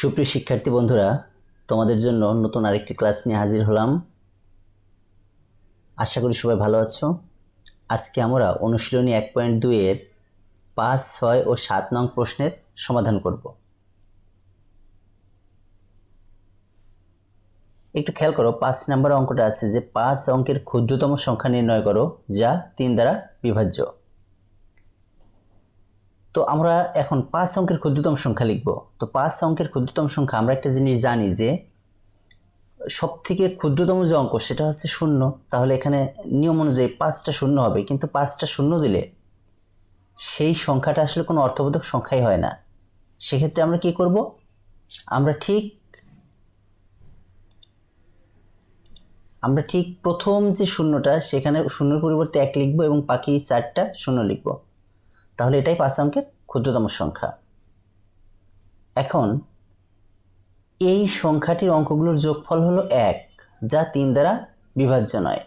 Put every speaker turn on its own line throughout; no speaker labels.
সুপ্রিয় শিক্ষার্থী বন্ধুরা, তোমাদের জন্য নতুন আরেকটি ক্লাস নিয়ে হাজির হলাম। আশা করি সবাই ভালো আছো। আজকে আমরা অনুশীলনী 1.2 এর 5, 6 ও 7 নং প্রশ্নের সমাধান করব। একটু খেয়াল করো, 5 নম্বর অঙ্কটা আছে যে 5 অঙ্কের ক্ষুদ্রতম সংখ্যা নির্ণয় করো যা 3 দ্বারা বিভাজ্য। তো আমরা এখন 5 অঙ্কের ক্ষুদ্রতম সংখ্যা লিখব। তো 5 অঙ্কের ক্ষুদ্রতম সংখ্যা আমরা একটা জিনিস জানি যে সবথেকে ক্ষুদ্রতম যে অঙ্ক সেটা হচ্ছে 0। তাহলে এখানে নিয়ম অনুযায়ী 5টা শূন্য হবে, কিন্তু 5টা শূন্য দিলে সেই সংখ্যাটা আসলে কোনো অর্থবোধক সংখ্যাই হয় না। সেক্ষেত্রে আমরা কি করব? আমরা ঠিক প্রথম যে শূন্যটা সেখানে শূন্যের পরিবর্তে 1 লিখব এবং বাকি 4টা শূন্য লিখব। তাহলে এটাই 5 অঙ্কের ক্ষুদ্রতম সংখ্যা। এখন এই সংখ্যাটির অঙ্কগুলোর যোগফল হলো 1, যা 3 দ্বারা বিভাজ্য নয়,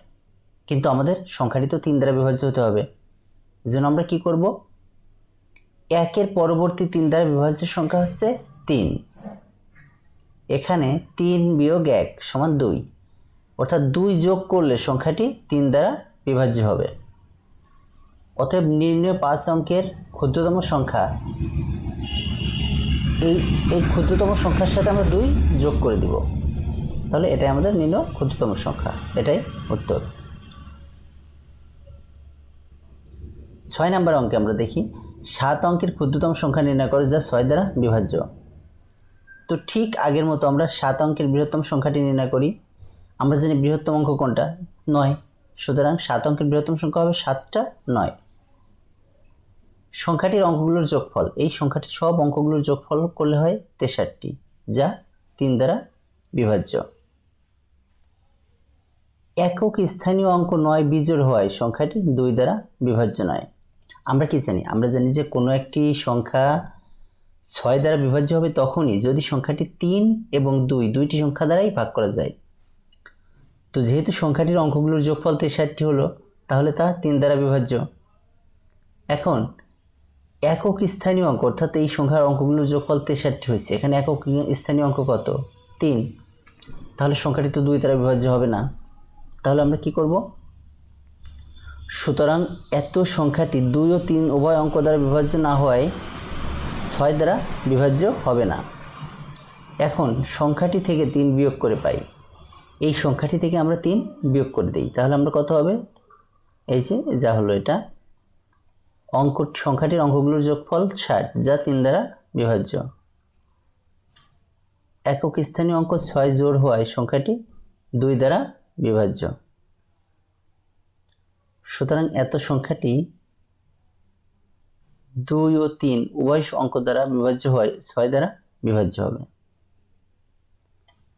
কিন্তু আমাদের সংখ্যাটি তো 3 দ্বারা বিভাজ্য হতে হবে। এজন্য আমরা কি করব? 1 এর পরবর্তী 3 দ্বারা বিভাজ্য সংখ্যা হচ্ছে 3। এখানে 3 বিয়োগ 1 সমান 2, অর্থাৎ 2 যোগ করলে সংখ্যাটি 3 দ্বারা বিভাজ্য হবে। অতএব নির্ণয় 5 অঙ্কের ক্ষুদ্রতম সংখ্যা, এই ক্ষুদ্রতম সংখ্যার সাথে আমরা 2 যোগ করে দিব। তাহলে এটাই আমাদের নির্ণয় ক্ষুদ্রতম সংখ্যা, এটাই উত্তর। 6 নম্বর অঙ্কে আমরা দেখি 7 অঙ্কের ক্ষুদ্রতম সংখ্যা নির্ণয় করে যা 6 দ্বারা বিভাজ্য। তো ঠিক আগের মতো আমরা 7 অঙ্কের বৃহত্তম সংখ্যাটি নির্ণয় করি। আমরা জানি বৃহত্তম অঙ্ক কোনটা? 9। সুতরাং 7 অঙ্কের বৃহত্তম সংখ্যা হবে 7টা 9। সংখ্যাটির অঙ্কগুলোর যোগফল, এই সংখ্যাটির সব অঙ্কগুলোর যোগফল করলে হয় 63, যা 3 দ্বারা বিভাজ্য। একক স্থানীয় অঙ্ক 9 বিজোড় হওয়ায় সংখ্যাটি 2 দ্বারা বিভাজ্য নয়। আমরা কি জানি? আমরা জানি যে কোনো একটি সংখ্যা 6 দ্বারা বিভাজ্য হবে তখনই যদি সংখ্যাটি 3 এবং 2 দুইটি সংখ্যা দ্বারাই ভাগ করা যায়। তো যেহেতু সংখ্যাটির অঙ্কগুলোর যোগফল 63 হলো, তাহলে তা 3 দ্বারা বিভাজ্য। এখন একক স্থানীয় অঙ্ক, অর্থাৎ এই সংখ্যার অঙ্কগুলোর যোগফল 63 হয়েছে, এখানে একক স্থানীয় অঙ্ক কত? 3। তাহলে সংখ্যাটি তো 2 দ্বারা বিভাজ্য হবে না। তাহলে আমরা কি করব? সুতরাং এত সংখ্যাটি 2 ও 3 উভয় অঙ্ক দ্বারা বিভাজ্য না হওয়ায় 6 দ্বারা বিভাজ্য হবে না। এখন সংখ্যাটি থেকে 3 বিয়োগ করে পাই, এই সংখ্যাটি থেকে আমরা 3 বিয়োগ করে দিই। তাহলে আমরা কত হবে? এই যে যা হলো এটা সংখ্যাটির অঙ্কগুলোর যোগফল 60, যা 3 দ্বারা বিভাজ্য। একক স্থানীয় অঙ্ক 6 জোড় হওয়ায় সংখ্যাটি 2 দ্বারা বিভাজ্য। সুতরাং এত সংখ্যাটি 2 ও 3 উভয় অঙ্ক দ্বারা বিভাজ্য হওয়ায় 6 দ্বারা বিভাজ্য হবে।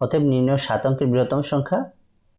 অতএব নির্ণয় 7 অঙ্কের বৃহত্তম সংখ্যা